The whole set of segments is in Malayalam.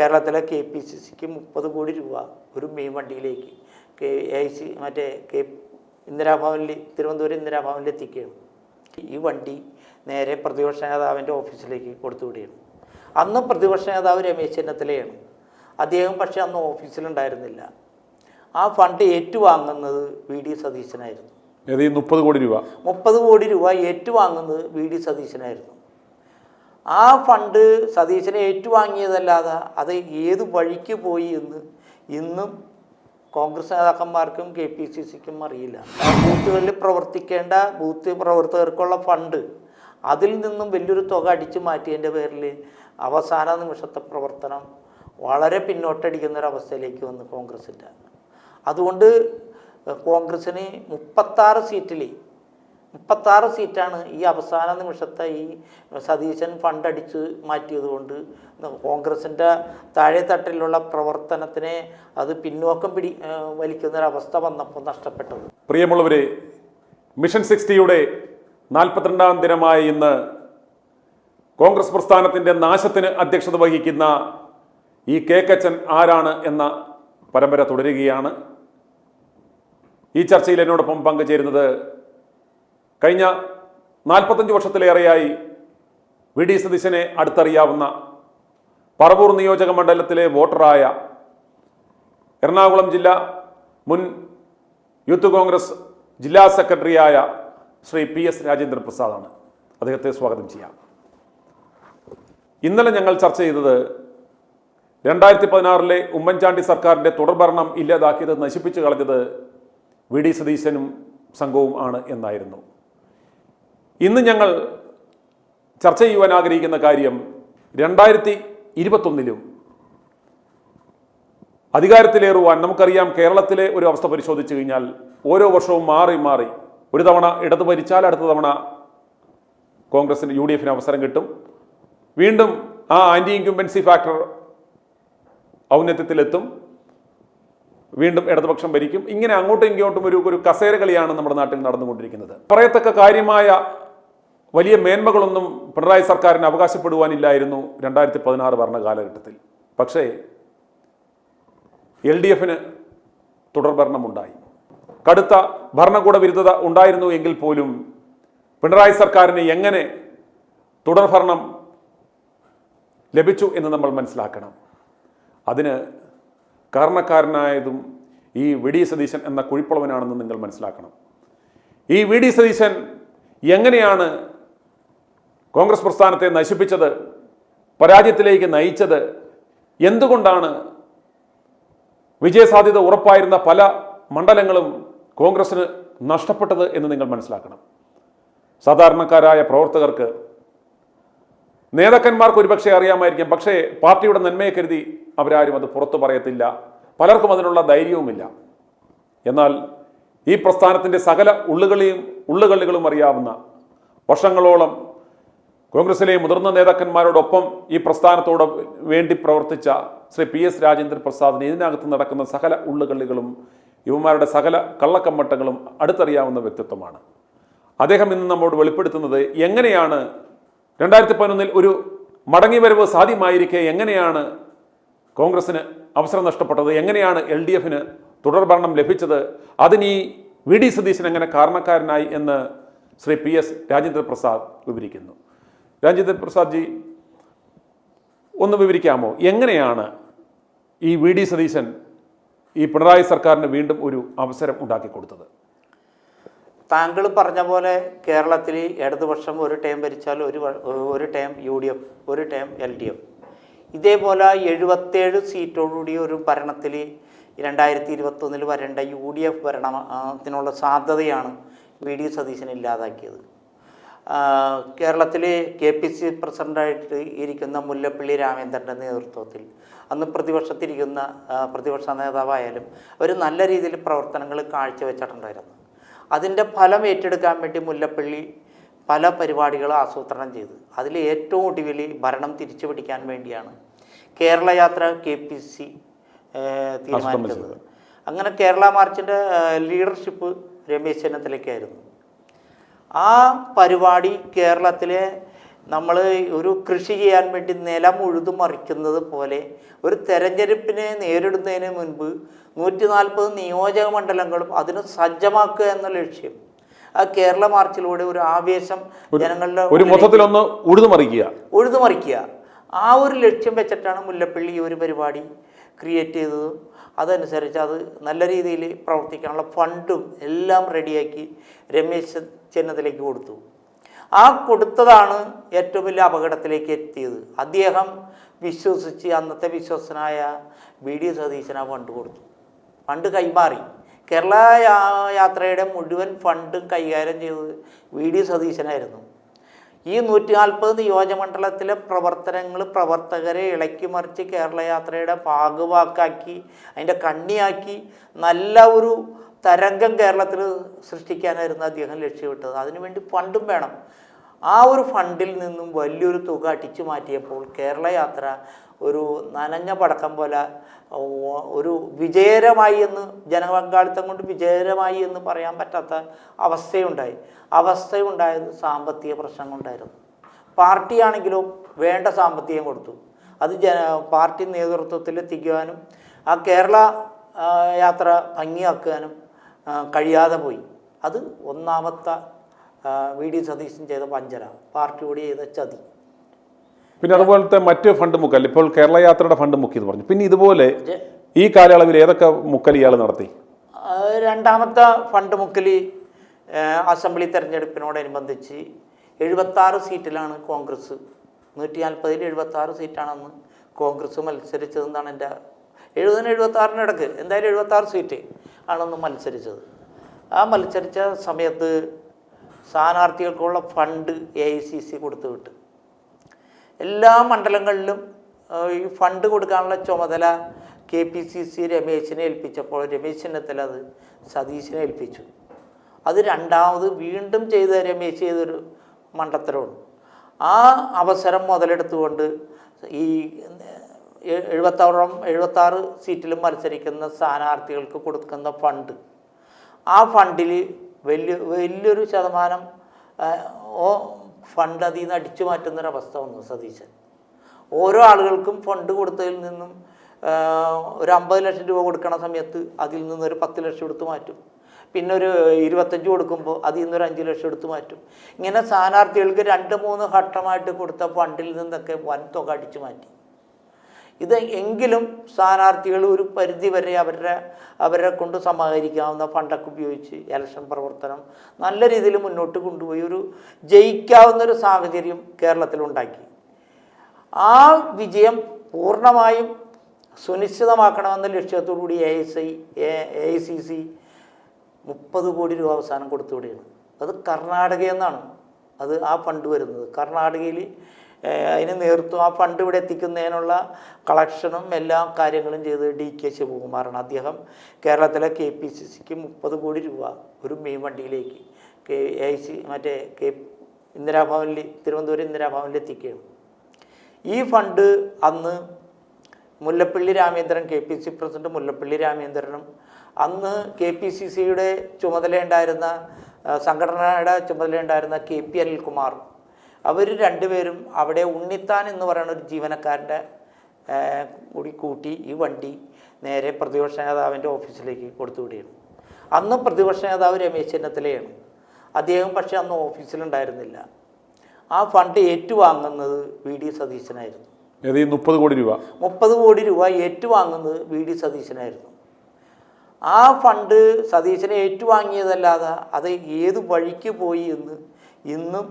കേരളത്തിലെ KPCCക്ക് 30 കോടി രൂപ ഒരു മെയിൻ വണ്ടിയിലേക്ക് ഇന്ദിരാഭവനിൽ തിരുവനന്തപുരം ഇന്ദിരാഭവനിൽ എത്തിക്കുകയാണ്. ഈ വണ്ടി നേരെ പ്രതിപക്ഷ നേതാവിൻ്റെ ഓഫീസിലേക്ക് കൊടുത്തുവിടുകയാണ്. അന്ന് പ്രതിപക്ഷ നേതാവ് രമേശ് ചെന്നിത്തലയാണ്. അദ്ദേഹം പക്ഷേ അന്ന് ഓഫീസിലുണ്ടായിരുന്നില്ല. ആ ഫണ്ട് ഏറ്റുവാങ്ങുന്നത് VD സതീശനായിരുന്നു. 30 കോടി രൂപ 30 കോടി രൂപ ഏറ്റുവാങ്ങുന്നത് VD സതീശനായിരുന്നു. ആ ഫണ്ട് സതീശനെ ഏറ്റുവാങ്ങിയതല്ലാതെ അത് ഏത് വഴിക്ക് പോയി എന്ന് ഇന്നും കോൺഗ്രസ് നേതാക്കന്മാർക്കും KPCCക്കും അറിയില്ല. ബൂത്തുകളിൽ പ്രവർത്തിക്കേണ്ട ബൂത്ത് പ്രവർത്തകർക്കുള്ള ഫണ്ട് അതിൽ നിന്നും വലിയൊരു തുക അടിച്ചു മാറ്റിയതിൻ്റെ പേരിൽ അവസാന നിമിഷത്തെ പ്രവർത്തനം വളരെ പിന്നോട്ടടിക്കുന്നൊരവസ്ഥയിലേക്ക് വന്നു കോൺഗ്രസിൻ്റെ. അതുകൊണ്ട് കോൺഗ്രസ്സിന് 36 സീറ്റാണ് ഈ അവസാന നിമിഷത്തെ ഈ സതീശൻ ഫണ്ട് അടിച്ച് മാറ്റിയത് കൊണ്ട് കോൺഗ്രസിൻ്റെ താഴെത്തട്ടിലുള്ള പ്രവർത്തനത്തിനെ അത് പിന്നോക്കം വലിക്കുന്നൊരവസ്ഥ വന്നപ്പോൾ നഷ്ടപ്പെട്ടത്. പ്രിയമുള്ളവരെ, മിഷൻ 60യുടെ 42ാം ദിനമായ ഇന്ന് കോൺഗ്രസ് പ്രസ്ഥാനത്തിൻ്റെ നാശത്തിന് അധ്യക്ഷത വഹിക്കുന്ന ഈ കേക്കച്ചൻ ആരാണ് എന്ന പരമ്പര തുടരുകയാണ്. ഈ ചർച്ചയിൽ എന്നോടൊപ്പം പങ്കുചേരുന്നത് കഴിഞ്ഞ 45 വർഷത്തിലേറെയായി VD സതീശനെ അടുത്തറിയാവുന്ന പറവൂർ നിയോജക മണ്ഡലത്തിലെ വോട്ടറായ എറണാകുളം ജില്ലാ മുൻ യൂത്ത് കോൺഗ്രസ് ജില്ലാ സെക്രട്ടറിയായ ശ്രീ PS രാജേന്ദ്ര പ്രസാദാണ്. അദ്ദേഹത്തെ സ്വാഗതം ചെയ്യാം. ഇന്നലെ ഞങ്ങൾ ചർച്ച ചെയ്തത് 2016 ഉമ്മൻചാണ്ടി സർക്കാരിൻ്റെ തുടർഭരണം ഇല്ലാതാക്കിയത്, നശിപ്പിച്ചു കളഞ്ഞത് VD സതീശനും സംഘവും ആണ് എന്നായിരുന്നു. ഇന്ന് ഞങ്ങൾ ചർച്ച ചെയ്യുവാൻ ആഗ്രഹിക്കുന്ന കാര്യം 2021 അധികാരത്തിലേറുവാൻ നമുക്കറിയാം. കേരളത്തിലെ ഒരു അവസ്ഥ പരിശോധിച്ചു കഴിഞ്ഞാൽ ഓരോ വർഷവും മാറി മാറി ഒരു തവണ ഇടത് ഭരിച്ചാൽ അടുത്ത തവണ കോൺഗ്രസിന് UDFന് അവസരം കിട്ടും. വീണ്ടും ആ ആൻറ്റി ഇൻക്യുംബൻസി ഫാക്ടർ ഔന്നത്യത്തിലെത്തും. വീണ്ടും ഇടതുപക്ഷം ഭരിക്കും. ഇങ്ങനെ അങ്ങോട്ടും ഇങ്ങോട്ടും ഒരു കസേര കളിയാണ് നമ്മുടെ നാട്ടിൽ നടന്നുകൊണ്ടിരിക്കുന്നത്. പറയത്തക്ക കാര്യമായ വലിയ മേന്മകളൊന്നും പിണറായി സർക്കാരിന് അവകാശപ്പെടുവാനില്ലായിരുന്നു 2016 ഭരണകാലഘട്ടത്തിൽ. പക്ഷേ LDFന് തുടർഭരണമുണ്ടായി. കടുത്ത ഭരണകൂട വിരുദ്ധത ഉണ്ടായിരുന്നു എങ്കിൽ പോലും പിണറായി സർക്കാരിന് എങ്ങനെ തുടർഭരണം ലഭിച്ചു എന്ന് നമ്മൾ മനസ്സിലാക്കണം. അതിന് കാരണക്കാരനായതും ഈ VD സതീശൻ എന്ന കുഴിപ്പളവനാണെന്ന് നിങ്ങൾ മനസ്സിലാക്കണം. ഈ VD സതീശൻ എങ്ങനെയാണ് കോൺഗ്രസ് പ്രസ്ഥാനത്തെ നശിപ്പിച്ചത്, പരാജയത്തിലേക്ക് നയിച്ചത്, എന്തുകൊണ്ടാണ് വിജയസാധ്യത ഉറപ്പായിരുന്ന പല മണ്ഡലങ്ങളും കോൺഗ്രസിന് നഷ്ടപ്പെട്ടത് എന്ന് നിങ്ങൾ മനസ്സിലാക്കണം. സാധാരണക്കാരായ പ്രവർത്തകർക്ക്, നേതാക്കന്മാർക്ക് ഒരുപക്ഷെ അറിയാമായിരിക്കും. പക്ഷേ പാർട്ടിയുടെ നന്മയെ കരുതി അവരാരും അത് പുറത്തു പറയത്തില്ല. പലർക്കും അതിനുള്ള ധൈര്യവുമില്ല. എന്നാൽ ഈ പ്രസ്ഥാനത്തിൻ്റെ സകല ഉള്ളുകളികളും അറിയാവുന്ന, വർഷങ്ങളോളം കോൺഗ്രസിലെ മുതിർന്ന നേതാക്കന്മാരോടൊപ്പം ഈ പ്രസ്ഥാനത്തോട് വേണ്ടി പ്രവർത്തിച്ച ശ്രീ PS രാജേന്ദ്ര പ്രസാദിന് ഇതിനകത്ത് നടക്കുന്ന സകല ഉള്ളുകളികളും യുവമാരുടെ സകല കള്ളക്കമ്മട്ടങ്ങളും അടുത്തറിയാവുന്ന വ്യക്തിത്വമാണ്. അദ്ദേഹം ഇന്ന് നമ്മോട് വെളിപ്പെടുത്തുന്നത് എങ്ങനെയാണ് 2011 ഒരു മടങ്ങിവരവ് സാധ്യമായിരിക്കെ എങ്ങനെയാണ് കോൺഗ്രസിന് അവസരം നഷ്ടപ്പെട്ടത്, എങ്ങനെയാണ് LDFന് തുടർഭരണം ലഭിച്ചത്, അതിന് ഈ VD സതീശൻ എങ്ങനെ കാരണക്കാരനായി എന്ന് ശ്രീ PS രാജേന്ദ്ര പ്രസാദ് വിവരിക്കുന്നു. രാജേന്ദ്ര പ്രസാദ് ജി, ഒന്ന് വിവരിക്കാമോ എങ്ങനെയാണ് ഈ VD സതീശൻ ഈ പിണറായി സർക്കാരിന് വീണ്ടും ഒരു അവസരം ഉണ്ടാക്കി കൊടുത്തത്? താങ്കൾ പറഞ്ഞ പോലെ കേരളത്തിൽ ഇടതുപക്ഷം ഒരു ടേം ഭരിച്ചാൽ ഒരു ടേം UDF, ഒരു ടേം LDF. ഇതേപോലെ 77 സീറ്റോടുകൂടി ഒരു ഭരണത്തിൽ 2021 വരേണ്ട UDF ഭരണത്തിനുള്ള സാധ്യതയാണ് VD സതീശൻ ഇല്ലാതാക്കിയത്. കേരളത്തിൽ KPCC പ്രസിഡൻ്റായിട്ട് ഇരിക്കുന്ന മുല്ലപ്പള്ളി രാമചന്ദ്രൻ്റെ നേതൃത്വത്തിൽ അന്ന് പ്രതിപക്ഷ നേതാവായാലും അവർ നല്ല രീതിയിൽ പ്രവർത്തനങ്ങൾ കാഴ്ചവെച്ചിട്ടുണ്ടായിരുന്നു. അതിൻ്റെ ഫലം ഏറ്റെടുക്കാൻ വേണ്ടി മുല്ലപ്പള്ളി പല പരിപാടികൾ ആസൂത്രണം ചെയ്തു. അതിൽ ഏറ്റവും ഒടുവിൽ ഭരണം തിരിച്ചു പിടിക്കാൻ വേണ്ടിയാണ് കേരള യാത്ര KPCC തീരുമാനിച്ചത്. അങ്ങനെ കേരള മാർച്ചിൻ്റെ ലീഡർഷിപ്പ് രമേശ് ചെന്നിത്തലയ്ക്കായിരുന്നു. ആ പരിപാടി കേരളത്തിലെ നമ്മൾ ഒരു കൃഷി ചെയ്യാൻ വേണ്ടി നിലം ഉഴുതു മറിക്കുന്നത് പോലെ ഒരു തെരഞ്ഞെടുപ്പിനെ നേരിടുന്നതിന് മുൻപ് 140 നിയോജക മണ്ഡലങ്ങളും അതിന് സജ്ജമാക്കുക എന്ന ലക്ഷ്യം ആ കേരള മാർച്ചിലൂടെ ഒരു ആവേശം ജനങ്ങളുടെ ഒരു മൊത്തത്തിലൊന്ന് ഉഴുതുമറിക്കുക ആ ഒരു ലക്ഷ്യം വെച്ചിട്ടാണ് മുല്ലപ്പള്ളി ഈ ഒരു പരിപാടി ക്രിയേറ്റ് ചെയ്തതും അതനുസരിച്ച് അത് നല്ല രീതിയിൽ പ്രവർത്തിക്കാനുള്ള ഫണ്ടും എല്ലാം റെഡിയാക്കി രമേശ് ചെന്നിത്തലയ്ക്ക് കൊടുത്തു. ആ കൊടുത്തതാണ് ഏറ്റവും വലിയ അപകടത്തിലേക്ക് എത്തിയത്. അദ്ദേഹം വിശ്വസിച്ച് അന്നത്തെ വിശ്വസനായ BD സതീശൻ ആ ഫണ്ട് കൊടുത്തു. ഫണ്ട് കൈമാറി. കേരള യാത്രയുടെ മുഴുവൻ ഫണ്ടും കൈകാര്യം ചെയ്തത് BD സതീശനായിരുന്നു. ഈ 140 നിയോജകമണ്ഡലത്തിലെ പ്രവർത്തകരെ ഇളക്കി മറിച്ച് കേരള യാത്രയുടെ ഭാഗവാക്കാക്കി അതിൻ്റെ കണ്ണിയാക്കി നല്ല ഒരു തരംഗം കേരളത്തിൽ സൃഷ്ടിക്കാനായിരുന്നു അദ്ദേഹം ലക്ഷ്യമിട്ടത്. അതിനുവേണ്ടി ഫണ്ടും വേണം. ആ ഒരു ഫണ്ടിൽ നിന്നും വലിയൊരു തുക അടിച്ചു മാറ്റിയപ്പോൾ കേരള യാത്ര ഒരു നനഞ്ഞ പടക്കം പോലെ ഒരു വിജയകരമായി എന്ന് ജനപങ്കാളിത്തം കൊണ്ട് വിജയകരമായി എന്ന് പറയാൻ പറ്റാത്ത അവസ്ഥയുണ്ടായത് സാമ്പത്തിക പ്രശ്നം കൊണ്ടായിരുന്നു. പാർട്ടിയാണെങ്കിലോ വേണ്ട സാമ്പത്തികം കൊടുത്തു. അത് പാർട്ടി നേതൃത്വത്തിൽ എത്തിക്കുവാനും ആ കേരള യാത്ര ഭംഗിയാക്കാനും കഴിയാതെ പോയി. അത് ഒന്നാമത്തെ BD സതീശൻ ചെയ്ത വഞ്ചന, പാർട്ടിയോട് ചെയ്ത ചതി. പിന്നെ അതുപോലത്തെ മറ്റ് ഫണ്ട് മുക്കൽ, ഇപ്പോൾ കേരള യാത്രയുടെ ഫണ്ട് മുക്കി എന്ന് പറഞ്ഞു. പിന്നെ ഇതുപോലെ ഈ കാലയളവിൽ ഏതൊക്കെ മുക്കൽ ഇയാൾ നടത്തി? രണ്ടാമത്തെ ഫണ്ട് മുക്കൽ അസംബ്ലി തെരഞ്ഞെടുപ്പിനോടനുബന്ധിച്ച് 76 സീറ്റിലാണ് കോൺഗ്രസ്, 140-ൽ 76 സീറ്റാണെന്ന് കോൺഗ്രസ് മത്സരിച്ചതെന്നാണ് എൻ്റെ 70-76 ഇടയ്ക്ക് എന്തായാലും 76 സീറ്റ് ആണെന്ന് മത്സരിച്ചത്. ആ മത്സരിച്ച സമയത്ത് സ്ഥാനാർത്ഥികൾക്കുള്ള ഫണ്ട് AICC കൊടുത്തു വിട്ടു. എല്ലാ മണ്ഡലങ്ങളിലും ഈ ഫണ്ട് കൊടുക്കാനുള്ള ചുമതല KPCC രമേശിനെ ഏൽപ്പിച്ചപ്പോൾ രമേശ് ചെന്നിത്തല അത് സതീശനെ ഏൽപ്പിച്ചു. അത് രണ്ടാമത് വീണ്ടും രമേശ് ചെയ്തൊരു മണ്ടത്തരമാണ്. ആ അവസരം മുതലെടുത്തുകൊണ്ട് ഈ 76 സീറ്റിലും മത്സരിക്കുന്ന സ്ഥാനാർത്ഥികൾക്ക് കൊടുക്കുന്ന ഫണ്ട്, ആ ഫണ്ടിൽ വലിയൊരു ശതമാനം ഫണ്ട് അതിൽ നിന്ന് അടിച്ചു മാറ്റുന്നൊരവസ്ഥ വന്നു സതീശൻ. ഓരോ ആളുകൾക്കും ഫണ്ട് കൊടുത്തതിൽ നിന്നും ഒരു 50 ലക്ഷം രൂപ കൊടുക്കണ സമയത്ത് അതിൽ നിന്നൊരു 10 ലക്ഷം എടുത്ത് മാറ്റും. പിന്നെ ഒരു 25 കൊടുക്കുമ്പോൾ അതിൽ നിന്നൊരു 5 ലക്ഷം എടുത്ത് മാറ്റും. ഇങ്ങനെ സ്ഥാനാർത്ഥികൾക്ക് 2-3 ഘട്ടമായിട്ട് കൊടുത്ത ഫണ്ടിൽ നിന്നൊക്കെ വൻ തുക അടിച്ചു മാറ്റി. ഇത് എങ്കിലും സ്ഥാനാർത്ഥികൾ ഒരു പരിധി വരെ അവരെ കൊണ്ട് സമാഹരിക്കാവുന്ന ഫണ്ടൊക്കെ ഉപയോഗിച്ച് ഇലക്ഷൻ പ്രവർത്തനം നല്ല രീതിയിൽ മുന്നോട്ട് കൊണ്ടുപോയി ഒരു ജയിക്കാവുന്നൊരു സാഹചര്യം കേരളത്തിലുണ്ടാക്കി. ആ വിജയം പൂർണ്ണമായും സുനിശ്ചിതമാക്കണമെന്ന ലക്ഷ്യത്തോടുകൂടി AICC 30 കോടി രൂപ അവസാനം കൊടുത്തുവിടുകയാണ്. അത് കർണാടകയിൽ നിന്നാണ് ആ ഫണ്ട് വരുന്നത്. കർണാടകയിൽ അതിന് നേതൃത്വം ആ ഫണ്ട് ഇവിടെ എത്തിക്കുന്നതിനുള്ള കളക്ഷനും എല്ലാ കാര്യങ്ങളും ചെയ്ത് DK ശിവകുമാറാണ്. അദ്ദേഹം കേരളത്തിലെ KPCCക്ക് 30 കോടി രൂപ ഒരു മെയിൻ വണ്ടിയിലേക്ക് ഇന്ദിരാഭവനിൽ തിരുവനന്തപുരം ഇന്ദിരാഭവനിൽ എത്തിക്കുകയാണ്. ഈ ഫണ്ട് അന്ന് മുല്ലപ്പള്ളി രാമചന്ദ്രൻ KPCC പ്രസിഡന്റ് മുല്ലപ്പള്ളി രാമചന്ദ്രനും അന്ന് KPCCയുടെ ചുമതലയുണ്ടായിരുന്ന സംഘടനയുടെ ചുമതലയുണ്ടായിരുന്ന KP അനിൽകുമാർ, അവർ രണ്ടുപേരും അവിടെ ഉണ്ണിത്താൻ എന്ന് പറയുന്ന ഒരു ജീവനക്കാരൻ്റെ കൂട്ടി ഈ വണ്ടി നേരെ പ്രതിപക്ഷ നേതാവിൻ്റെ ഓഫീസിലേക്ക് കൊടുത്തുവിടുകയാണ്. അന്ന് പ്രതിപക്ഷ നേതാവ് രമേശ് ചെന്നിത്തലയാണ്. അദ്ദേഹം പക്ഷേ അന്ന് ഓഫീസിലുണ്ടായിരുന്നില്ല. ആ ഫണ്ട് ഏറ്റുവാങ്ങുന്നത് BD സതീശനായിരുന്നു. 30 കോടി രൂപ 30 കോടി രൂപ ഏറ്റുവാങ്ങുന്നത് BD സതീശനായിരുന്നു. ആ ഫണ്ട് സതീശനെ ഏറ്റുവാങ്ങിയതല്ലാതെ അത് ഏത് വഴിക്ക് പോയി എന്ന് ഇന്നും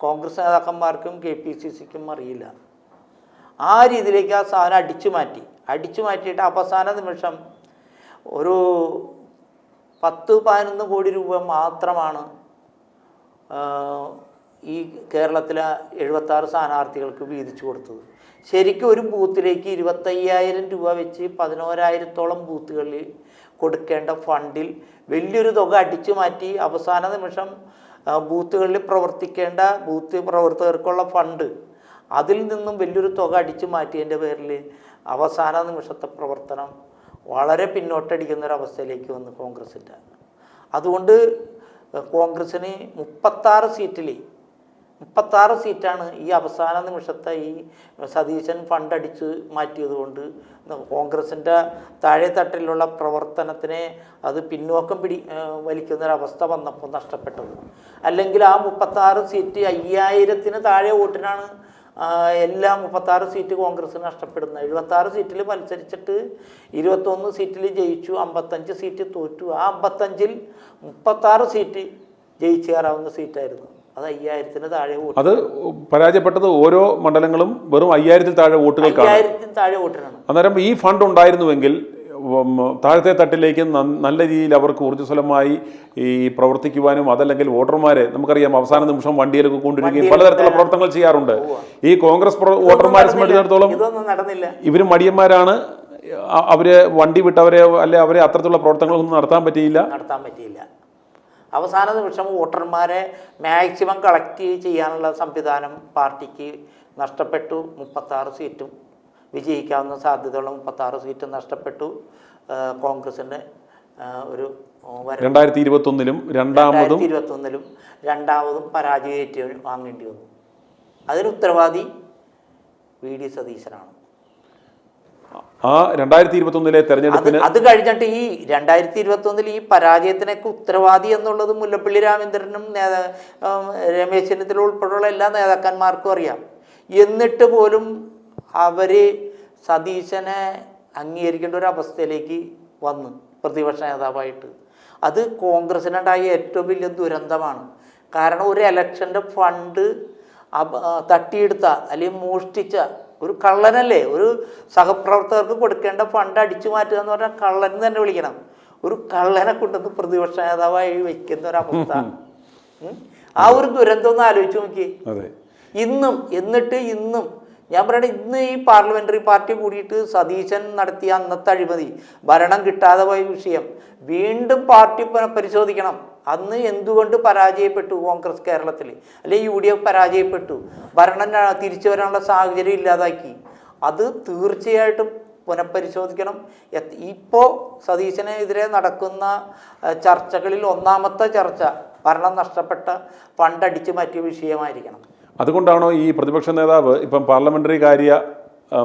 കോൺഗ്രസ് നേതാക്കന്മാർക്കും KPCCക്കും അറിയില്ല. ആ രീതിയിലേക്ക് ആ സാധനം അടിച്ചു മാറ്റിയിട്ട് അവസാന നിമിഷം ഒരു 10-11 കോടി രൂപ മാത്രമാണ് ഈ കേരളത്തിലെ 76 സ്ഥാനാർത്ഥികൾക്ക് വീതിച്ചു കൊടുത്തത്. ശരിക്കും ഒരു ബൂത്തിലേക്ക് 25,000 രൂപ വെച്ച് 11,000-ഓളം ബൂത്തുകളിൽ കൊടുക്കേണ്ട ഫണ്ടിൽ വലിയൊരു തുക അടിച്ചു മാറ്റി അവസാന നിമിഷം ബൂത്തുകളിൽ പ്രവർത്തിക്കേണ്ട ബൂത്ത് പ്രവർത്തകർക്കുള്ള ഫണ്ട് അതിൽ നിന്നും വലിയൊരു തുക അടിച്ചു മാറ്റിയതിൻ്റെ പേരിൽ അവസാന നിമിഷത്തെ പ്രവർത്തനം വളരെ പിന്നോട്ടടിക്കുന്നൊരവസ്ഥയിലേക്ക് വന്നു കോൺഗ്രസിൻ്റെ. അതുകൊണ്ട് കോൺഗ്രസ്സിന് 36 സീറ്റിൽ 36 സീറ്റാണ് ഈ അവസാന നിമിഷത്തെ ഈ സതീശൻ ഫണ്ട് അടിച്ച് മാറ്റിയത് കൊണ്ട് കോൺഗ്രസിൻ്റെ താഴെത്തട്ടിലുള്ള പ്രവർത്തനത്തിനെ അത് പിന്നോക്കം വലിക്കുന്നൊരവസ്ഥ വന്നപ്പോൾ നഷ്ടപ്പെട്ടത്. അല്ലെങ്കിൽ ആ 36 സീറ്റ് 5000-ന് താഴെ വോട്ടിനാണ് എല്ലാ 36 സീറ്റ് കോൺഗ്രസ്സിന് നഷ്ടപ്പെടുന്നത്. 76 സീറ്റിൽ മത്സരിച്ചിട്ട് 21 സീറ്റിൽ ജയിച്ചു, 55 സീറ്റ് തോറ്റു. ആ 55-ൽ 36 സീറ്റ് ജയിച്ചു കയറാവുന്ന സീറ്റായിരുന്നു. അത് 5000-ന് താഴെ വോട്ട്. അത് പരാജയപ്പെട്ടത് ഓരോ മണ്ഡലങ്ങളും വെറും 5000-ൽ താഴെ വോട്ടുകൾക്കാണ്. 5000-ന് താഴെ വോട്ടിനാണ്. അന്നേരം ഈ ഫണ്ട് ഉണ്ടായിരുന്നുവെങ്കിൽ താഴത്തെ തട്ടിലേക്ക് നല്ല രീതിയിൽ അവർക്ക് ഊർജ്ജസ്വലമായി ഈ പ്രവർത്തിക്കുവാനും, അതല്ലെങ്കിൽ വോട്ടർമാരെ നമുക്കറിയാം അവസാന നിമിഷം വണ്ടിയിലൊക്കെ കൊണ്ടുവരികയും പലതരത്തിലുള്ള പ്രവർത്തനങ്ങൾ ചെയ്യാറുണ്ട്. ഈ കോൺഗ്രസ് വോട്ടർമാരെ സംബന്ധിച്ചിടത്തോളം ഇവർ മടിയന്മാരാണ്. അവര് വണ്ടി വിട്ടവരെ അല്ലെ അവരെ അത്തരത്തിലുള്ള പ്രവർത്തനങ്ങളൊന്നും നടത്താൻ പറ്റിയില്ല. അവസാന നിമിഷം വോട്ടർമാരെ മാക്സിമം കളക്ട് ചെയ്യാനുള്ള സംവിധാനം പാർട്ടിക്ക് നഷ്ടപ്പെട്ടു. 36 സീറ്റും വിജയിക്കാവുന്ന സാധ്യതയുള്ള 36 സീറ്റും നഷ്ടപ്പെട്ടു. കോൺഗ്രസിന് ഒരു 2021-ലും രണ്ടാമതും പരാജയം വാങ്ങേണ്ടി വന്നു. അതിന് ഉത്തരവാദി വി ഡി സതീശനാണ്. ആ 2021-ലെ തെരഞ്ഞെടുപ്പിന് അത് കഴിഞ്ഞിട്ട് ഈ 2021-ൽ ഈ പരാജയത്തിനൊക്കെ ഉത്തരവാദി എന്നുള്ളത് മുല്ലപ്പള്ളി രാമചന്ദ്രനും രമേശ് ചെന്നിത്തല ഉൾപ്പെടെയുള്ള എല്ലാ നേതാക്കന്മാർക്കും അറിയാം. എന്നിട്ട് പോലും അവർ സതീശനെ അംഗീകരിക്കേണ്ട ഒരു അവസ്ഥയിലേക്ക് വന്നു പ്രതിപക്ഷ നേതാവായിട്ട്. അത് കോൺഗ്രസിനുണ്ടായ ഏറ്റവും വലിയ ദുരന്തമാണ്. കാരണം ഒരു ഇലക്ഷൻ്റെ ഫണ്ട് തട്ടിയെടുത്ത അല്ലെങ്കിൽ മോഷ്ടിച്ച ഒരു കള്ളനല്ലേ, ഒരു സഹപ്രവർത്തകർക്ക് കൊടുക്കേണ്ട ഫണ്ട് അടിച്ചു മാറ്റുക എന്ന് പറഞ്ഞാൽ കള്ളൻ തന്നെ വിളിക്കണം. ഒരു കള്ളനെ കൊണ്ടുവന്ന് പ്രതിപക്ഷ നേതാവായി വയ്ക്കുന്ന ഒരവസ്ഥ. ആ ഒരു ദുരന്തം ഒന്ന് ആലോചിച്ച് നോക്കി. ഇന്നും ഞാൻ പറയണ ഇന്ന് ഈ പാർലമെന്ററി പാർട്ടി കൂടിയിട്ട് സതീശൻ നടത്തിയ അന്നത്തെ അഴിമതി, ഭരണം കിട്ടാതെ പോയ വിഷയം വീണ്ടും പാർട്ടി പരിശോധിക്കണം. അന്ന് എന്തുകൊണ്ട് പരാജയപ്പെട്ടു കോൺഗ്രസ് കേരളത്തിൽ, അല്ലെങ്കിൽ UDF പരാജയപ്പെട്ടു, ഭരണം തിരിച്ചു വരാനുള്ള സാഹചര്യം ഇല്ലാതാക്കി. അത് തീർച്ചയായിട്ടും പുനഃപരിശോധിക്കണം. ഇപ്പോൾ സതീശനെതിരെ നടക്കുന്ന ചർച്ചകളിൽ ഒന്നാമത്തെ ചർച്ച ഭരണം നഷ്ടപ്പെട്ട ഫണ്ട് അടിച്ചു മാറ്റിയ വിഷയമായിരിക്കണം. അതുകൊണ്ടാണോ ഈ പ്രതിപക്ഷ നേതാവ് ഇപ്പം പാർലമെന്ററി കാര്യ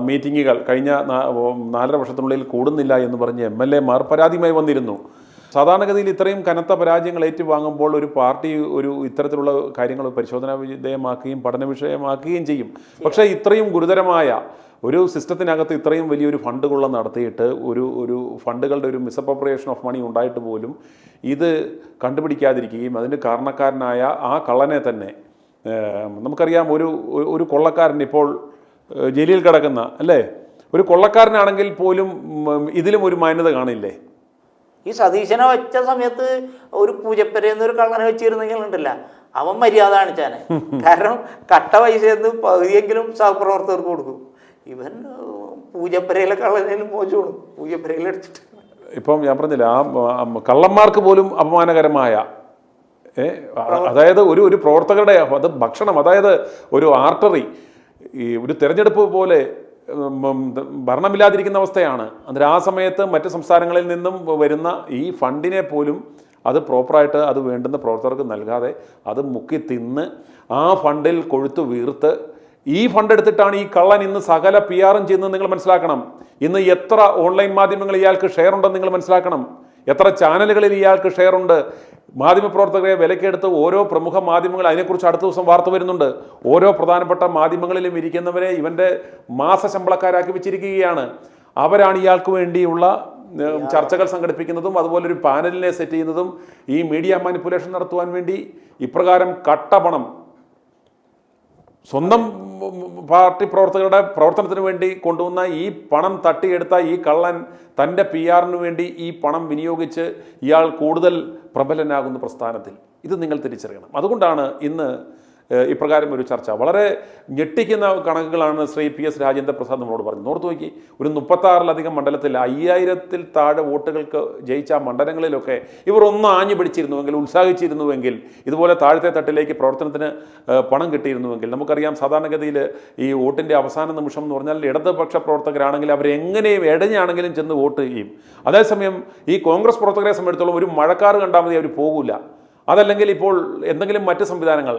മീറ്റിങ്ങുകൾ കഴിഞ്ഞ 4.5 വർഷത്തിനുള്ളിൽ കൂടുന്നില്ല എന്ന് പറഞ്ഞ് MLA-മാർ പരാതിയുമായി വന്നിരുന്നു? സാധാരണഗതിയിൽ ഇത്രയും കനത്ത പരാജയങ്ങൾ ഏറ്റുവാങ്ങുമ്പോൾ ഒരു പാർട്ടി ഇത്തരത്തിലുള്ള കാര്യങ്ങൾ പരിശോധനാ വിധേയമാക്കുകയും പഠന വിഷയമാക്കുകയും ചെയ്യും. പക്ഷേ ഇത്രയും ഗുരുതരമായ ഒരു സിസ്റ്റത്തിനകത്ത് ഇത്രയും വലിയൊരു ഫണ്ടുകൾ നടത്തിയിട്ട് ഒരു ഫണ്ടുകളുടെ ഒരു മിസ്അപ്രോപ്രിയേഷൻ ഓഫ് മണി ഉണ്ടായിട്ട് പോലും ഇത് കണ്ടുപിടിക്കാതിരിക്കുകയും അതിന് കാരണക്കാരനായ ആ കള്ളനെ തന്നെ നമുക്കറിയാം. ഒരു കൊള്ളക്കാരൻ ഇപ്പോൾ ജയിലിൽ കിടക്കുന്ന അല്ലേ, ഒരു കൊള്ളക്കാരനാണെങ്കിൽ പോലും ഇതിലും ഒരു മാന്യത കാണില്ലേ? ഈ സതീശനെ വെച്ച സമയത്ത് ഒരു പൂജപ്പരയെന്നൊരു കള്ളനെ വെച്ചിരുന്നെങ്കിൽ ഉണ്ടല്ല, അവൻ മര്യാദ കാണിച്ചാനെ. കാരണം കട്ട പൈസയെന്ന് പകുതിയെങ്കിലും സഹപ്രവർത്തകർക്ക് കൊടുക്കും. ഇവൻ പൂജപ്പരയിലെ കള്ളനേലും മോശമാണ്, പൂജപ്പരയിലെടുത്തിട്ട്. ഇപ്പം ഞാൻ പറഞ്ഞില്ല, ആ കള്ളന്മാർക്ക് പോലും അപമാനകരമായ അതായത് ഒരു പ്രവർത്തകരുടെ അത് ഭക്ഷണം, അതായത് ഒരു ആർട്ടറി, ഈ ഒരു തെരഞ്ഞെടുപ്പ് പോലെ ഭരണമില്ലാതിരിക്കുന്ന അവസ്ഥയാണ്. അന്നേരം ആ സമയത്ത് മറ്റ് സംസ്ഥാനങ്ങളിൽ നിന്നും വരുന്ന ഈ ഫണ്ടിനെ പോലും അത് പ്രോപ്പറായിട്ട് അത് വേണ്ടുന്ന പ്രവർത്തകർക്ക് നൽകാതെ അത് മുക്കി തിന്ന് ആ ഫണ്ടിൽ കൊഴുത്തു വീർത്ത് ഈ ഫണ്ട് എടുത്തിട്ടാണ് ഈ കള്ളൻ ഇന്ന് സകല PR-ഉം ചെയ്യുന്നത്. നിങ്ങൾ മനസ്സിലാക്കണം. ഇന്ന് എത്ര ഓൺലൈൻ മാധ്യമങ്ങൾ ഇയാൾക്ക് ഷെയർ ഉണ്ടെന്ന് നിങ്ങൾ മനസ്സിലാക്കണം. എത്ര ചാനലുകളിൽ ഇയാൾക്ക് ഷെയർ ഉണ്ട്. മാധ്യമപ്രവർത്തകരെ വിലക്കെടുത്ത് ഓരോ പ്രമുഖ മാധ്യമങ്ങൾ അതിനെക്കുറിച്ച് അടുത്ത ദിവസം വാർത്ത വരുന്നുണ്ട്. ഓരോ പ്രധാനപ്പെട്ട മാധ്യമങ്ങളിലും ഇരിക്കുന്നവരെ ഇവൻ്റെ മാസശമ്പളക്കാരാക്കി വെച്ചിരിക്കുകയാണ്. അവരാണ് ഇയാൾക്ക് വേണ്ടിയുള്ള ചർച്ചകൾ സംഘടിപ്പിക്കുന്നതും അതുപോലെ ഒരു പാനലിനെ സെറ്റ് ചെയ്യുന്നതും ഈ മീഡിയ മാനിപ്പുലേഷൻ നടത്തുവാൻ വേണ്ടി ഇപ്രകാരം കട്ടപണം സ്വന്തം പാർട്ടി പ്രവർത്തകരുടെ പ്രവർത്തനത്തിന് വേണ്ടി കൊണ്ടുവന്ന ഈ പണം തട്ടിയെടുത്ത ഈ കള്ളൻ തൻ്റെ PR-ന് വേണ്ടി ഈ പണം വിനിയോഗിച്ച് ഇയാൾ കൂടുതൽ പ്രബലനാകുന്ന പ്രസ്ഥാനത്തിൽ ഇത് നിങ്ങൾ തിരിച്ചറിയണം. അതുകൊണ്ടാണ് ഇന്ന് ഇപ്രകാരം ഒരു ചർച്ച. വളരെ ഞെട്ടിക്കുന്ന കണക്കുകളാണ് ശ്രീ PS രാജേന്ദ്ര പ്രസാദ് നമ്മളോട് പറഞ്ഞു. ഓർത്ത് നോക്കി, ഒരു 36-ലധികം മണ്ഡലത്തിൽ 5000-ൽ താഴെ വോട്ടുകൾക്ക് ജയിച്ച മണ്ഡലങ്ങളിലൊക്കെ ഇവർ ഒന്ന് ആഞ്ഞു പിടിച്ചിരുന്നുവെങ്കിൽ, ഉത്സാഹിച്ചിരുന്നുവെങ്കിൽ, ഇതുപോലെ താഴത്തെ തട്ടിലേക്ക് പ്രവർത്തനത്തിന് പണം കിട്ടിയിരുന്നുവെങ്കിൽ, നമുക്കറിയാം സാധാരണഗതിയിൽ ഈ വോട്ടിൻ്റെ അവസാന നിമിഷം എന്ന് പറഞ്ഞാൽ ഇടതുപക്ഷ പ്രവർത്തകരാണെങ്കിൽ അവരെങ്ങനെയും ഇടഞ്ഞാണെങ്കിലും ചെന്ന് വോട്ട് ചെയ്യും. അതേസമയം ഈ കോൺഗ്രസ് പ്രവർത്തകരെ സംബന്ധിച്ചിടത്തോളം ഒരു മഴക്കാറ് കണ്ടാൽ മതി അവർ പോകില്ല. അതല്ലെങ്കിൽ ഇപ്പോൾ എന്തെങ്കിലും മറ്റ് സംവിധാനങ്ങൾ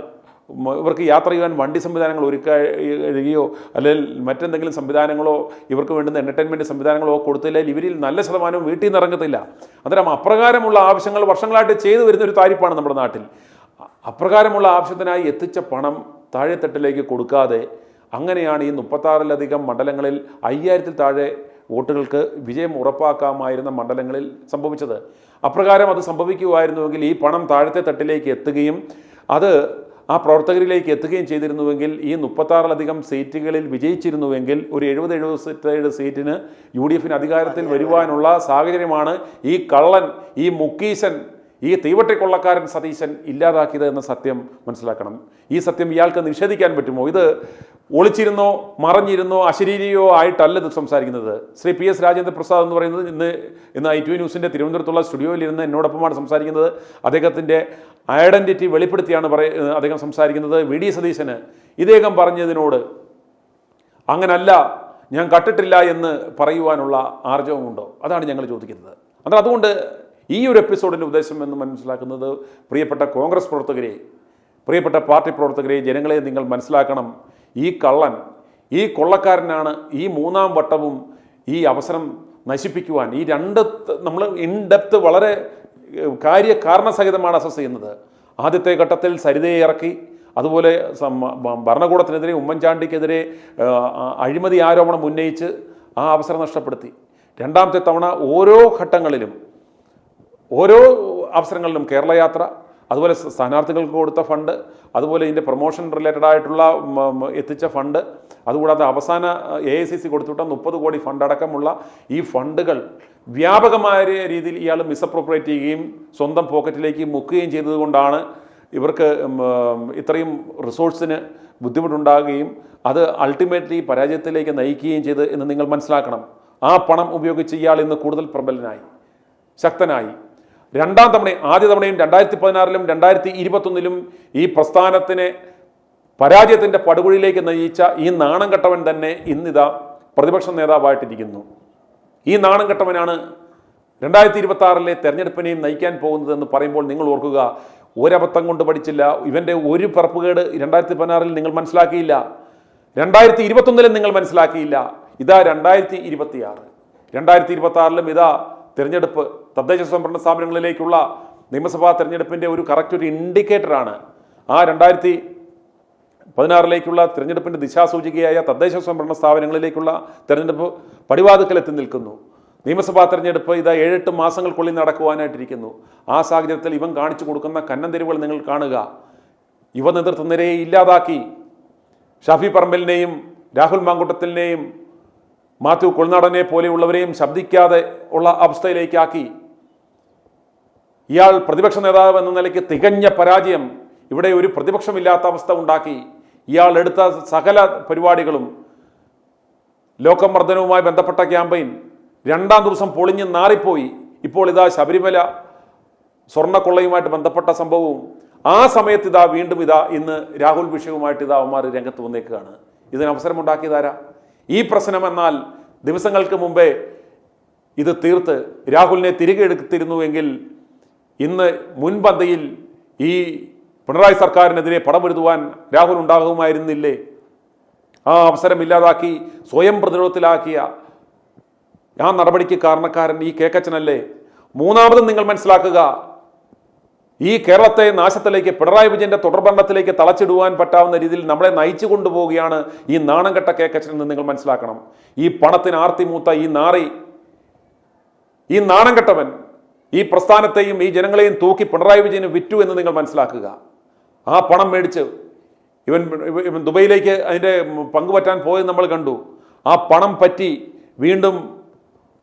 ഇവർക്ക് യാത്ര ചെയ്യാൻ വണ്ടി സംവിധാനങ്ങൾ ഒരുക്കുകയോ അല്ലെങ്കിൽ മറ്റെന്തെങ്കിലും സംവിധാനങ്ങളോ ഇവർക്ക് വേണ്ടുന്ന എൻ്റർടൈൻമെൻറ്റ് സംവിധാനങ്ങളോ കൊടുത്തില്ലെങ്കിൽ ഇവരിൽ നല്ല ശതമാനവും വീട്ടിൽ നിന്ന് ഇറങ്ങത്തില്ല. അന്നേരം അപ്രകാരമുള്ള ആവശ്യങ്ങൾ വർഷങ്ങളായിട്ട് ചെയ്തു വരുന്ന ഒരു താരിപ്പാണ് നമ്മുടെ നാട്ടിൽ. അപ്രകാരമുള്ള ആവശ്യത്തിനായി എത്തിച്ച പണം താഴെത്തട്ടിലേക്ക് കൊടുക്കാതെ അങ്ങനെയാണ് ഈ 36-ലധികം മണ്ഡലങ്ങളിൽ 5000-ൽ താഴെ വോട്ടുകൾക്ക് വിജയം ഉറപ്പാക്കാമായിരുന്ന മണ്ഡലങ്ങളിൽ സംഭവിച്ചത്. അപ്രകാരം അത് സംഭവിക്കുമായിരുന്നുവെങ്കിൽ ഈ പണം താഴത്തെ തട്ടിലേക്ക് എത്തുകയും അത് ആ പ്രവർത്തകരിലേക്ക് എത്തുകയും ചെയ്തിരുന്നുവെങ്കിൽ ഈ 36-ലധികം സീറ്റുകളിൽ വിജയിച്ചിരുന്നുവെങ്കിൽ ഒരു 70-77 സീറ്റിന് UDF അധികാരത്തിൽ വരുവാനുള്ള സാഹചര്യമാണ് ഈ കള്ളൻ, ഈ മുക്കീശൻ, ഈ തീവട്ടിക്കൊള്ളക്കാരൻ സതീശൻ ഇല്ലാതാക്കിയത് എന്ന സത്യം മനസ്സിലാക്കണം. ഈ സത്യം ഇയാൾക്ക് നിഷേധിക്കാൻ പറ്റുമോ? ഇത് ഒളിച്ചിരുന്നോ മറഞ്ഞിരുന്നോ അശരീരിയോ ആയിട്ടല്ല ഇത് സംസാരിക്കുന്നത്. ശ്രീ PS രാജേന്ദ്ര പ്രസാദ് എന്ന് പറയുന്നത് ഇന്ന് ITV ന്യൂസിൻ്റെ തിരുവനന്തപുരത്തുള്ള സ്റ്റുഡിയോയിൽ ഇരുന്ന് എന്നോടൊപ്പമാണ് സംസാരിക്കുന്നത്. അദ്ദേഹത്തിൻ്റെ ഐഡൻറ്റിറ്റി വെളിപ്പെടുത്തിയാണ് അദ്ദേഹം സംസാരിക്കുന്നത്. VD സതീശന് ഇദ്ദേഹം പറഞ്ഞതിനോട് അങ്ങനല്ല, ഞാൻ കട്ടിട്ടില്ല എന്ന് പറയുവാനുള്ള ആർജവമുണ്ടോ? അതാണ് ഞങ്ങൾ ചോദിക്കുന്നത്. അതുകൊണ്ട് ഈ ഒരു എപ്പിസോഡിൻ്റെ ഉദ്ദേശം എന്ന് മനസ്സിലാക്കുന്നത്, പ്രിയപ്പെട്ട കോൺഗ്രസ് പ്രവർത്തകരെ, പ്രിയപ്പെട്ട പാർട്ടി പ്രവർത്തകരെ, ജനങ്ങളെ നിങ്ങൾ മനസ്സിലാക്കണം. ഈ കള്ളൻ, ഈ കൊള്ളക്കാരനാണ് ഈ 3-ാം വട്ടവും ഈ അവസരം നശിപ്പിക്കുവാൻ. ഈ നമ്മൾ ഇൻ ഡെപ്ത് വളരെ കാരണസഹിതമാണ് അസസ് ചെയ്യുന്നത്. ആദ്യത്തെ ഘട്ടത്തിൽ സരിതയെ ഇറക്കി, അതുപോലെ ഭരണകൂടത്തിനെതിരെ ഉമ്മൻചാണ്ടിക്കെതിരെ അഴിമതി ആരോപണം ഉന്നയിച്ച് ആ അവസരം നഷ്ടപ്പെടുത്തി. രണ്ടാമത്തെ തവണ ഓരോ ഘട്ടങ്ങളിലും ഓരോ അവസരങ്ങളിലും കേരള യാത്ര, അതുപോലെ സ്ഥാനാർത്ഥികൾക്ക് കൊടുത്ത ഫണ്ട്, അതുപോലെ ഇതിൻ്റെ പ്രൊമോഷൻ റിലേറ്റഡ് ആയിട്ടുള്ള എത്തിച്ച ഫണ്ട്, അതുകൂടാതെ അവസാന AICC കൊടുത്തുവിട്ട 30 കോടി ഫണ്ട് അടക്കമുള്ള ഈ ഫണ്ടുകൾ വ്യാപകമായ രീതിയിൽ ഇയാൾ മിസ്അപ്രോപ്രിയേറ്റ് ചെയ്യുകയും സ്വന്തം പോക്കറ്റിലേക്ക് മുക്കുകയും ചെയ്തതുകൊണ്ടാണ് ഇവർക്ക് ഇത്രയും റിസോഴ്സിന് ബുദ്ധിമുട്ടുണ്ടാകുകയും അത് അൾട്ടിമേറ്റ്ലി പരാജയത്തിലേക്ക് നയിക്കുകയും ചെയ്ത് എന്ന് നിങ്ങൾ മനസ്സിലാക്കണം. ആ പണം ഉപയോഗിച്ച് ഇയാൾ ഇന്ന് കൂടുതൽ പ്രബലനായി, ശക്തനായി. രണ്ടാം തവണയും ആദ്യ തവണയും 2016-ലും 2021-ലും ഈ പ്രസ്ഥാനത്തിനെ പരാജയത്തിൻ്റെ പടുകുഴിയിലേക്ക് നയിച്ച ഈ നാണം കെട്ടവൻ തന്നെ ഇന്നിതാ പ്രതിപക്ഷ നേതാവായിട്ടിരിക്കുന്നു. ഈ നാണം കെട്ടവനാണ് 2026-ലെ തെരഞ്ഞെടുപ്പിനെയും നയിക്കാൻ പോകുന്നതെന്ന് പറയുമ്പോൾ നിങ്ങൾ ഓർക്കുക, ഒരബദ്ധം കൊണ്ട് പഠിച്ചില്ല. ഇവൻ്റെ ഒരു പറപ്പുകേട് 2016-ൽ നിങ്ങൾ മനസ്സിലാക്കിയില്ല, 2021-ലും നിങ്ങൾ മനസ്സിലാക്കിയില്ല. ഇതാ 2026, 2026-ലും ഇതാ തിരഞ്ഞെടുപ്പ്, തദ്ദേശ സ്വയംഭരണ സ്ഥാപനങ്ങളിലേക്കുള്ള നിയമസഭാ തെരഞ്ഞെടുപ്പിൻ്റെ ഒരു കറക്റ്റ് ഒരു ഇൻഡിക്കേറ്ററാണ്. ആ 2016-ലേക്കുള്ള തിരഞ്ഞെടുപ്പിൻ്റെ ദിശാസൂചികയായ തദ്ദേശ സ്വയംഭരണ സ്ഥാപനങ്ങളിലേക്കുള്ള തെരഞ്ഞെടുപ്പ് പടിവാതിക്കലെത്തി നിൽക്കുന്നു. നിയമസഭാ തെരഞ്ഞെടുപ്പ് ഇതാ 7-8 മാസങ്ങൾക്കുള്ളിൽ നടക്കുവാനായിട്ടിരിക്കുന്നു. ആ സാഹചര്യത്തിൽ ഇവൻ കാണിച്ചു കൊടുക്കുന്ന കന്നം തെരുവുകൾ നിങ്ങൾ കാണുക. യുവ നേതൃത്വനിരയെ ഇല്ലാതാക്കി, ഷാഫി പറമ്പലിനെയും രാഹുൽ മാങ്കൂട്ടത്തിലിനെയും മാത്യു കൊൾനാടനെ പോലെയുള്ളവരെയും ശബ്ദിക്കാതെ ഉള്ള അവസ്ഥയിലേക്കാക്കി. ഇയാൾ പ്രതിപക്ഷ നേതാവ് എന്ന നിലയ്ക്ക് തികഞ്ഞ പരാജയം, ഇവിടെ ഒരു പ്രതിപക്ഷമില്ലാത്ത അവസ്ഥ ഉണ്ടാക്കി. ഇയാൾ എടുത്ത സകല പരിപാടികളും, ലോകമർദ്ദനവുമായി ബന്ധപ്പെട്ട ക്യാമ്പയിൻ 2-ാം ദിവസം പൊളിഞ്ഞ് നാറിപ്പോയി. ഇപ്പോൾ ഇതാ ശബരിമല സ്വർണ്ണക്കൊള്ളയുമായിട്ട് ബന്ധപ്പെട്ട സംഭവവും, ആ സമയത്ത് ഇതാ വീണ്ടും ഇന്ന് രാഹുൽ വിഷയവുമായിട്ട് അവന്മാർ രംഗത്ത് വന്നേക്കുകയാണ്. ഇതിന് അവസരമുണ്ടാക്കിയതാരാ? ഈ പ്രശ്നം എന്നാൽ ദിവസങ്ങൾക്ക് മുമ്പേ ഇത് തീർത്ത് രാഹുലിനെ തിരികെ എടുത്തിരുന്നുവെങ്കിൽ ഇന്ന് മുൻപന്തിയിൽ ഈ പിണറായി സർക്കാരിനെതിരെ പടപൊരുതുവാൻ രാഹുൽ ഉണ്ടാകുമായിരുന്നില്ലേ? ആ അവസരം ഇല്ലാതാക്കി സ്വയം പ്രതിരോധത്തിലാക്കിയ ആ നടപടിക്ക് കാരണക്കാരൻ ഈ കേക്കച്ചനല്ലേ? മൂന്നാമതും നിങ്ങൾ മനസ്സിലാക്കുക, ഈ കേരളത്തെ നാശത്തിലേക്ക്, പിണറായി വിജയന്റെ തുടർഭരണത്തിലേക്ക് തളച്ചിടുവാൻ പറ്റാവുന്ന രീതിയിൽ നമ്മളെ നയിച്ചു കൊണ്ടുപോവുകയാണ് ഈ നാണം കെട്ട കേക്കച്ചൻ എന്ന് നിങ്ങൾ മനസ്സിലാക്കണം. ഈ പണത്തിന് ആർത്തിമൂത്ത ഈ നാറി, ഈ നാണം കെട്ടവൻ ഈ പ്രസ്ഥാനത്തെയും ഈ ജനങ്ങളെയും തൂക്കി പിണറായി വിജയന് വിറ്റു എന്ന് നിങ്ങൾ മനസ്സിലാക്കുക. ആ പണം മേടിച്ച് ഇവൻ ദുബൈയിലേക്ക് അതിൻ്റെ പങ്കുപറ്റാൻ പോയത് നമ്മൾ കണ്ടു. ആ പണം പറ്റി വീണ്ടും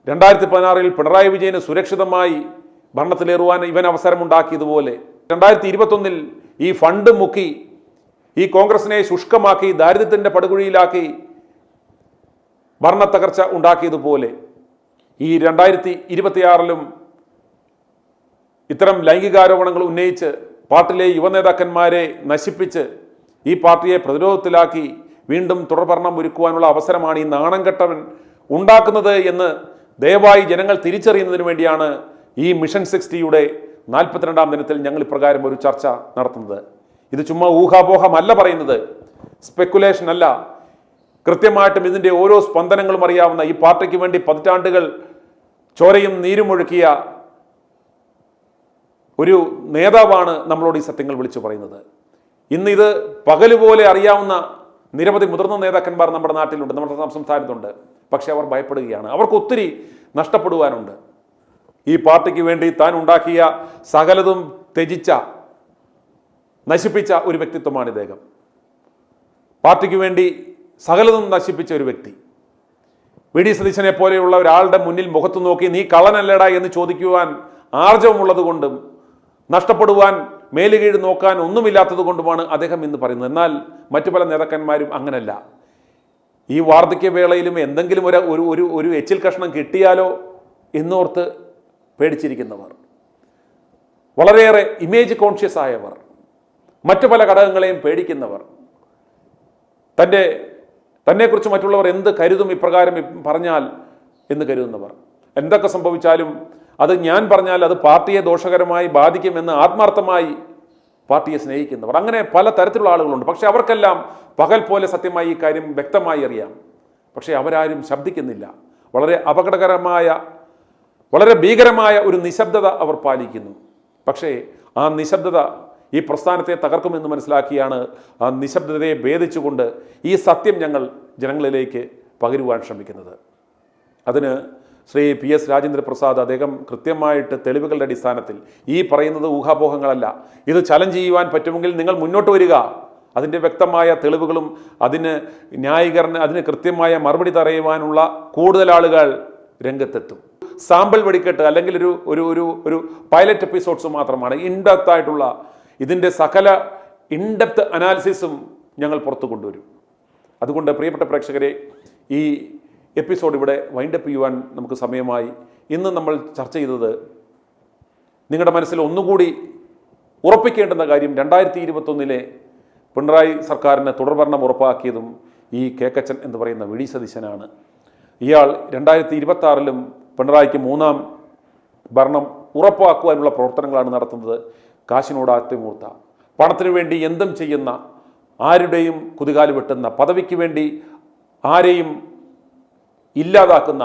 2016-ൽ പിണറായി വിജയന് സുരക്ഷിതമായി ഭരണത്തിലേറുവാൻ ഇവൻ അവസരമുണ്ടാക്കിയതുപോലെ 2021-ൽ ഈ ഫണ്ട് മുക്കി ഈ കോൺഗ്രസിനെ ശുഷ്കമാക്കി ദാരിദ്ര്യത്തിൻ്റെ പടുകുഴിയിലാക്കി ഭരണത്തകർച്ച ഉണ്ടാക്കിയതുപോലെ ഈ 2026-ലും ഇത്തരം ലൈംഗികാരോപണങ്ങൾ ഉന്നയിച്ച് പാർട്ടിയിലെ യുവനേതാക്കന്മാരെ നശിപ്പിച്ച് ഈ പാർട്ടിയെ പ്രതിരോധത്തിലാക്കി വീണ്ടും തുടർഭരണം ഒരുക്കുവാനുള്ള അവസരമാണ് ഈ നാണം കെട്ടവൻ ഉണ്ടാക്കുന്നത് എന്ന് ദയവായി ജനങ്ങൾ തിരിച്ചറിയുന്നതിന് വേണ്ടിയാണ് ഈ മിഷൻ 60-യുടെ 42-ാം ദിനത്തിൽ ഞങ്ങൾ ഇപ്രകാരം ഒരു ചർച്ച നടത്തുന്നത്. ഇത് ചുമ്മാ ഊഹാപോഹമല്ല പറയുന്നത്, സ്പെക്കുലേഷൻ അല്ല. കൃത്യമായിട്ടും ഇതിൻ്റെ ഓരോ സ്പന്ദനങ്ങളും അറിയാവുന്ന, ഈ പാർട്ടിക്ക് വേണ്ടി പതിറ്റാണ്ടുകൾ ചോരയും നീരുമൊഴുക്കിയ ഒരു നേതാവാണ് നമ്മളോട് ഈ സത്യങ്ങൾ വിളിച്ചു പറയുന്നത്. ഇന്ന് ഇത് പകലുപോലെ അറിയാവുന്ന നിരവധി മുതിർന്ന നേതാക്കന്മാർ നമ്മുടെ നാട്ടിലുണ്ട്, നമ്മുടെ സംസ്ഥാനത്തുണ്ട്. പക്ഷെ അവർ ഭയപ്പെടുകയാണ്. അവർക്ക് ഒത്തിരി നഷ്ടപ്പെടുവാനുണ്ട്. ഈ പാർട്ടിക്ക് വേണ്ടി താൻ ഉണ്ടാക്കിയ സകലതും ത്യജിച്ച, നശിപ്പിച്ച ഒരു വ്യക്തിത്വമാണ് ഇദ്ദേഹം. പാർട്ടിക്ക് വേണ്ടി സകലതും നശിപ്പിച്ച ഒരു വ്യക്തി. വി.ഡി. സതീശനെ പോലെയുള്ള ഒരാളുടെ മുന്നിൽ മുഖത്ത് നോക്കി നീ കള്ളനല്ലടാ എന്ന് ചോദിക്കുവാൻ ആർജവമുള്ളത് കൊണ്ടും നഷ്ടപ്പെടുവാൻ മേലുകീഴ് നോക്കാൻ ഒന്നുമില്ലാത്തത് കൊണ്ടുമാണ് അദ്ദേഹം ഇന്ന് പറയുന്നത്. എന്നാൽ മറ്റു പല നേതാക്കന്മാരും അങ്ങനല്ല. ഈ വാർദ്ധക്യവേളയിലും എന്തെങ്കിലും ഒരു എച്ചിൽ കഷ്ണം കിട്ടിയാലോ എന്നോർത്ത് പേടിച്ചിരിക്കുന്നവർ, വളരെയേറെ ഇമേജ് കോൺഷ്യസ് ആയവർ, മറ്റു പല ഘടകങ്ങളെയും പേടിക്കുന്നവർ, തന്നെക്കുറിച്ച് മറ്റുള്ളവർ എന്ത് കരുതും ഇപ്രകാരം പറഞ്ഞാൽ എന്ന് കരുതുന്നവർ, എന്തൊക്കെ സംഭവിച്ചാലും അത് ഞാൻ പറഞ്ഞാൽ അത് പാർട്ടിയെ ദോഷകരമായി ബാധിക്കുമെന്ന് ആത്മാർത്ഥമായി പാർട്ടിയെ സ്നേഹിക്കുന്നവർ, അങ്ങനെ പല തരത്തിലുള്ള ആളുകളുണ്ട്. പക്ഷെ അവർക്കെല്ലാം പകൽ പോലെ സത്യമായി ഈ കാര്യം വ്യക്തമായി അറിയാം. പക്ഷേ അവരാരും ശബ്ദിക്കുന്നില്ല. വളരെ അപകടകരമായ, വളരെ ഭീകരമായ ഒരു നിശബ്ദത അവർ പാലിക്കുന്നു. പക്ഷേ ആ നിശബ്ദത ഈ പ്രസ്ഥാനത്തെ തകർക്കുമെന്ന് മനസ്സിലാക്കിയാണ് ആ നിശബ്ദതയെ ഭേദിച്ചുകൊണ്ട് ഈ സത്യം ഞങ്ങൾ ജനങ്ങളിലേക്ക് പകരുവാൻ ശ്രമിക്കുന്നത്. അതിന് ശ്രീ PS രാജേന്ദ്രപ്രസാദ് അദ്ദേഹം കൃത്യമായിട്ട് തെളിവുകളുടെ അടിസ്ഥാനത്തിൽ, ഈ പറയുന്നത് ഊഹാപോഹങ്ങളല്ല, ഇത് ചലഞ്ച് ചെയ്യുവാൻ പറ്റുമെങ്കിൽ നിങ്ങൾ മുന്നോട്ട് വരിക, അതിൻ്റെ വ്യക്തമായ തെളിവുകളും അതിന് കൃത്യമായ മറുപടി പറയുവാനുള്ള കൂടുതൽ ആളുകൾ രംഗത്തെത്തും. സാമ്പിൾ വെടിക്കെട്ട് അല്ലെങ്കിൽ ഒരു പൈലറ്റ് എപ്പിസോഡ്സ് മാത്രമാണ്. ഇൻഡെപ്ത് ആയിട്ടുള്ള ഇതിൻ്റെ സകല ഇൻഡെപ്ത് അനാലിസിസും ഞങ്ങൾ പുറത്തു കൊണ്ടുവരും. അതുകൊണ്ട് പ്രിയപ്പെട്ട പ്രേക്ഷകരെ, ഈ എപ്പിസോഡ് ഇവിടെ വൈൻഡപ്പ് ചെയ്യുവാൻ നമുക്ക് സമയമായി. ഇന്ന് നമ്മൾ ചർച്ച ചെയ്തത്, നിങ്ങളുടെ മനസ്സിൽ ഒന്നുകൂടി ഉറപ്പിക്കേണ്ടുന്ന കാര്യം, 2021 പിണറായി സർക്കാരിന് തുടർഭരണം ഉറപ്പാക്കിയതും ഈ കേക്കച്ചൻ എന്ന് പറയുന്ന വി.ഡി. സതീശനാണ്. ഇയാൾ 2026 പിണറായിക്ക് 3ാം ഭരണം ഉറപ്പാക്കുവാനുള്ള പ്രവർത്തനങ്ങളാണ് നടത്തുന്നത്. കാശിനോടാത്തിമൂർത്ത, പണത്തിനു വേണ്ടി എന്തും ചെയ്യുന്ന, ആരുടെയും കുതികാല് വെട്ടുന്ന, പദവിക്ക് വേണ്ടി ആരെയും ഇല്ലാതാക്കുന്ന,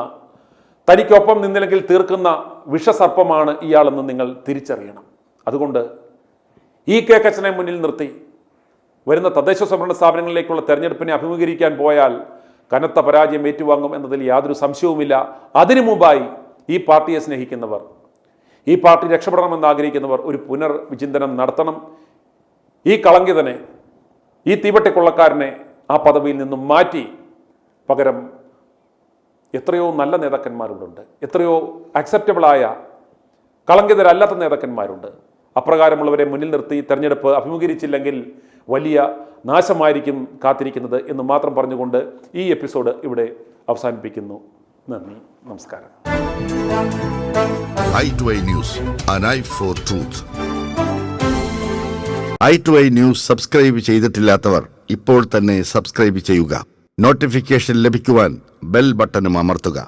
തനിക്കൊപ്പം നിന്നില്ലെങ്കിൽ തീർക്കുന്ന വിഷസർപ്പമാണ് ഇയാളെന്ന് നിങ്ങൾ തിരിച്ചറിയണം. അതുകൊണ്ട് ഈ കേക്കച്ചനെ മുന്നിൽ നിർത്തി വരുന്ന തദ്ദേശ സ്വയംഭരണ സ്ഥാപനങ്ങളിലേക്കുള്ള തെരഞ്ഞെടുപ്പിനെ അഭിമുഖീകരിക്കാൻ പോയാൽ കനത്ത പരാജയം ഏറ്റുവാങ്ങും എന്നതിൽ യാതൊരു സംശയവുമില്ല. അതിനു മുമ്പായി ഈ പാർട്ടിയെ സ്നേഹിക്കുന്നവർ, ഈ പാർട്ടി രക്ഷപ്പെടണമെന്ന് ആഗ്രഹിക്കുന്നവർ ഒരു പുനർവിചിന്തനം നടത്തണം. ഈ കളങ്കിതനെ, ഈ തീവട്ടിക്കൊള്ളക്കാരനെ ആ പദവിയിൽ നിന്നും മാറ്റി പകരം എത്രയോ നല്ല നേതാക്കന്മാരുണ്ട്, എത്രയോ അക്സെപ്റ്റബിളായ കളങ്കിതരല്ലാത്ത നേതാക്കന്മാരുണ്ട്. അപ്രകാരമുള്ളവരെ മുന്നിൽ നിർത്തി തെരഞ്ഞെടുപ്പ് അഭിമുഖീകരിച്ചില്ലെങ്കിൽ വലിയ നാശമായിരിക്കും കാത്തിരിക്കുന്നത് എന്ന് മാത്രം പറഞ്ഞുകൊണ്ട് ഈ എപ്പിസോഡ് ഇവിടെ അവസാനിപ്പിക്കുന്നു. നന്ദി, നമസ്കാരം. i2i News, an eye for truth. i2i News subscribe ചെയ്തിട്ടില്ലാത്തവർ ഇപ്പോൾ തന്നെ സബ്സ്ക്രൈബ് ചെയ്യുക. നോട്ടിഫിക്കേഷൻ ലഭിക്കുവാൻ ബെൽ ബട്ടണും അമർത്തുക.